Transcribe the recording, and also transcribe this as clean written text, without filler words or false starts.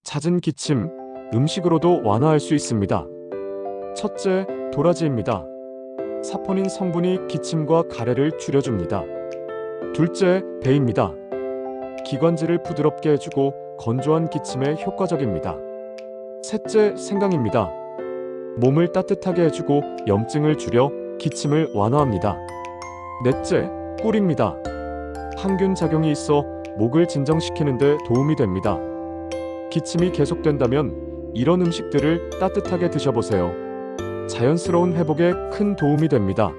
잦은 기침, 음식으로도 완화할 수 있습니다. 첫째, 도라지입니다. 사포닌 성분이 기침과 가래를 줄여줍니다. 둘째, 배입니다. 기관지를 부드럽게 해주고 건조한 기침에 효과적입니다. 셋째, 생강입니다. 몸을 따뜻하게 해주고 염증을 줄여 기침을 완화합니다. 넷째, 꿀입니다. 항균 작용이 있어 목을 진정시키는 데 도움이 됩니다. 기침이 계속된다면 이런 음식들을 따뜻하게 드셔보세요. 자연스러운 회복에 큰 도움이 됩니다.